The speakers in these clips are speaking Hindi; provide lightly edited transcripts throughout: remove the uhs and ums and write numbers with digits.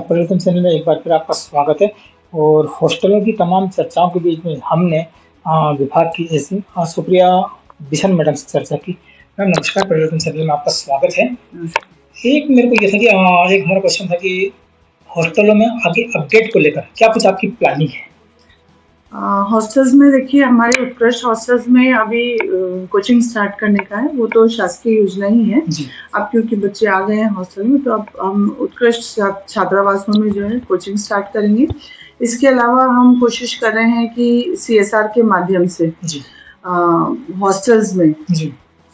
परिवर्तन चैनल में एक बार फिर आपका स्वागत है। और हॉस्टलों की तमाम चर्चाओं के बीच में हमने विभाग की एसई सुप्रिया बिशन मैडम से चर्चा की। मैम नमस्कार, परिवर्तन चैनल में आपका स्वागत है। एक मेरे को ये था कि एक हमारा क्वेश्चन था कि हॉस्टलों में आगे अपडेट को लेकर क्या कुछ आपकी प्लानिंग है? हॉस्टल्स में देखिए, हमारे उत्कृष्ट हॉस्टल्स में अभी कोचिंग स्टार्ट करने का है। वो तो शासकीय योजना ही है। अब क्योंकि बच्चे आ गए हैं हॉस्टल में, तो अब हम उत्कृष्ट छात्रावासों में जो है कोचिंग स्टार्ट करेंगे। इसके अलावा हम कोशिश कर रहे हैं कि CSR के माध्यम से हॉस्टल्स में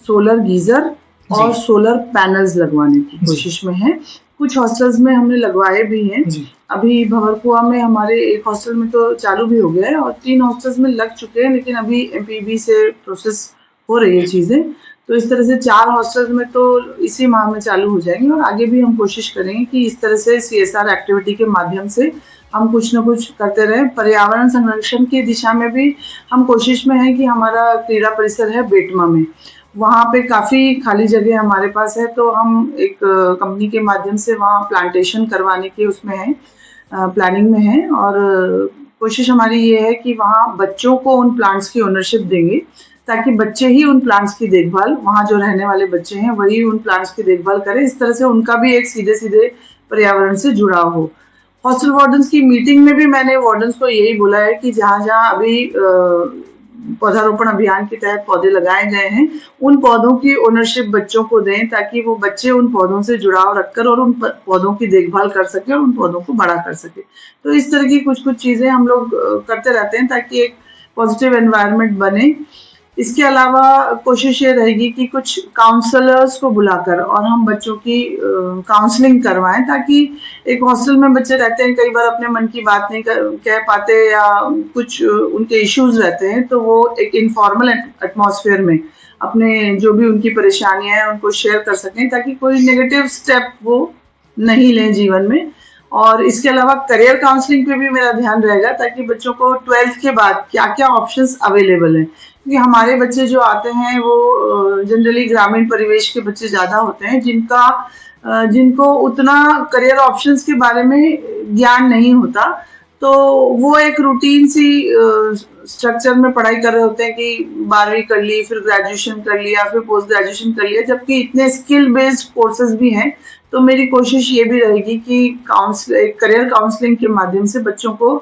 सोलर गीजर और सोलर पैनल्स लगवाने की कोशिश में है। कुछ हॉस्टल्स में हमने लगवाए भी हैं। अभी भंवरकुआ में हमारे एक हॉस्टल में तो चालू भी हो गया है और 3 हॉस्टल्स में लग चुके हैं, लेकिन अभी MPB से प्रोसेस हो रही है चीज़ें। तो इस तरह से 4 हॉस्टल्स में तो इसी माह में चालू हो जाएंगे और आगे भी हम कोशिश करेंगे कि इस तरह से CSR एक्टिविटी के माध्यम से हम कुछ न कुछ करते रहें। पर्यावरण संरक्षण की दिशा में भी हम कोशिश में हैं कि हमारा क्रीड़ा परिसर है बेटमा में, वहाँ पे काफ़ी खाली जगह हमारे पास है, तो हम एक कंपनी के माध्यम से वहाँ प्लांटेशन करवाने के उसमें है, प्लानिंग में है। और कोशिश हमारी ये है कि वहाँ बच्चों को उन प्लांट्स की ओनरशिप देंगे ताकि बच्चे ही उन प्लांट्स की देखभाल, वहाँ जो रहने वाले बच्चे हैं वही उन प्लांट्स की देखभाल करें। इस तरह से उनका भी एक सीधे सीधे पर्यावरण से जुड़ाव हो। हॉस्टल वार्डन्स की मीटिंग में भी मैंने वार्डन्स को यही बोला है कि जहाँ जहाँ अभी पौधारोपण अभियान के तहत पौधे लगाए गए हैं, उन पौधों की ओनरशिप बच्चों को दें ताकि वो बच्चे उन पौधों से जुड़ाव रखकर और उन पौधों की देखभाल कर सके और उन पौधों को बड़ा कर सके। तो इस तरह की कुछ कुछ चीज़ें हम लोग करते रहते हैं ताकि एक पॉजिटिव एनवायरनमेंट बने। इसके अलावा कोशिश ये रहेगी कि कुछ काउंसलर्स को बुलाकर और हम बच्चों की काउंसलिंग करवाएं, ताकि एक हॉस्टल में बच्चे रहते हैं, कई बार अपने मन की बात नहीं कह पाते या कुछ उनके इश्यूज रहते हैं, तो वो एक इनफॉर्मल एटमॉस्फेयर में अपने जो भी उनकी परेशानियां हैं उनको शेयर कर सकें ताकि कोई नेगेटिव स्टेप वो नहीं लें जीवन में। और इसके अलावा करियर काउंसलिंग पे भी मेरा ध्यान रहेगा ताकि बच्चों को 12th के बाद क्या क्या ऑप्शंस अवेलेबल हैं, क्योंकि हमारे बच्चे जो आते हैं वो जनरली ग्रामीण परिवेश के बच्चे ज़्यादा होते हैं जिनको उतना करियर ऑप्शंस के बारे में ज्ञान नहीं होता। तो वो एक रूटीन सी स्ट्रक्चर में पढ़ाई कर रहे होते हैं कि 12वीं कर ली, फिर ग्रेजुएशन कर लिया, फिर पोस्ट ग्रेजुएशन कर लिया, जबकि इतने स्किल बेस्ड कोर्सेज भी हैं। तो मेरी कोशिश ये भी रहेगी कि करियर काउंसलिंग के माध्यम से बच्चों को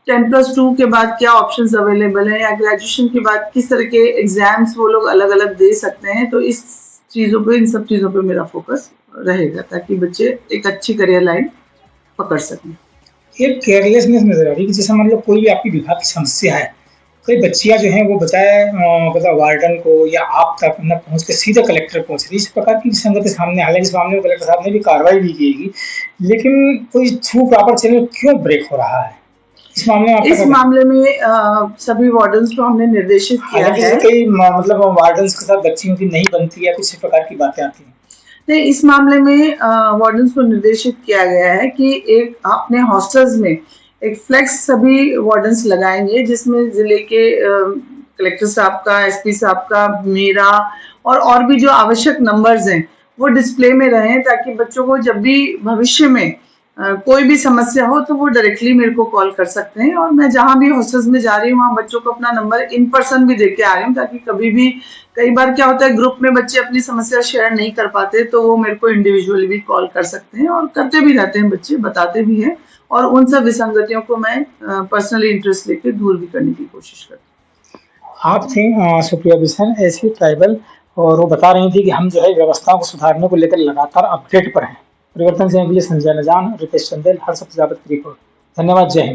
10+2 के बाद क्या ऑप्शंस अवेलेबल हैं या ग्रेजुएशन के बाद किस तरह के एग्जाम्स वो लोग अलग अलग दे सकते हैं। तो इन सब चीज़ों पे मेरा फोकस रहेगा ताकि बच्चे एक अच्छी करियर लाइन पकड़ सकें। एक केयरलेसनेस नजर आ रही है कि जैसे मान लो कोई भी आपकी विभाग की समस्या है, कई बच्चियां जो हैं वो बताए मतलब वार्डन को या आप तक न पहुंच के सीधे कलेक्टर पहुंच रही। इस प्रकार की संगति सामने, हालांकि इस मामले में कलेक्टर साहब ने भी कार्रवाई भी की, लेकिन कोई थ्रू प्रॉपर चैनल क्यों ब्रेक हो रहा है इस मामले में? इस मामले में सभी वार्डन्स को हमने निर्देशित किया है। कई मतलब वार्डन्स के साथ बच्चियों की नहीं बनती है, कुछ इस प्रकार की बातें आती हैं। नहीं, इस मामले में वार्डन्स को निर्देशित किया गया है कि एक अपने हॉस्टल्स में एक फ्लेक्स सभी वार्डन्स लगाएंगे, जिसमें जिले के कलेक्टर साहब का, SP साहब का, मेरा और भी जो आवश्यक नंबर्स हैं वो डिस्प्ले में रहें ताकि बच्चों को जब भी भविष्य में कोई भी समस्या हो तो वो डायरेक्टली मेरे को कॉल कर सकते हैं। और मैं जहाँ भी हॉस्टल्स में जा रही हूँ वहाँ बच्चों को अपना नंबर इन पर्सन भी दे के आ रही हूँ ताकि कभी भी, कई बार क्या होता है ग्रुप में बच्चे अपनी समस्या शेयर नहीं कर पाते तो वो मेरे को इंडिविजुअली भी कॉल कर सकते हैं और करते भी रहते हैं, बच्चे बताते भी हैं। और उन सब विसंगतियों को मैं पर्सनली इंटरेस्ट लेके दूर भी करने की कोशिश करती हूँ। आप थे सुप्रिया बिशन, SC ट्राइबल, और वो बता रही थी कि हम जो है व्यवस्थाओं को सुधारने को लेकर लगातार अपडेट पर हैं। परिवर्तन से संजय नजान, रितेश चंदेल, हर्ष प्रजापति की रिपोर्ट। धन्यवाद, जय हिंद।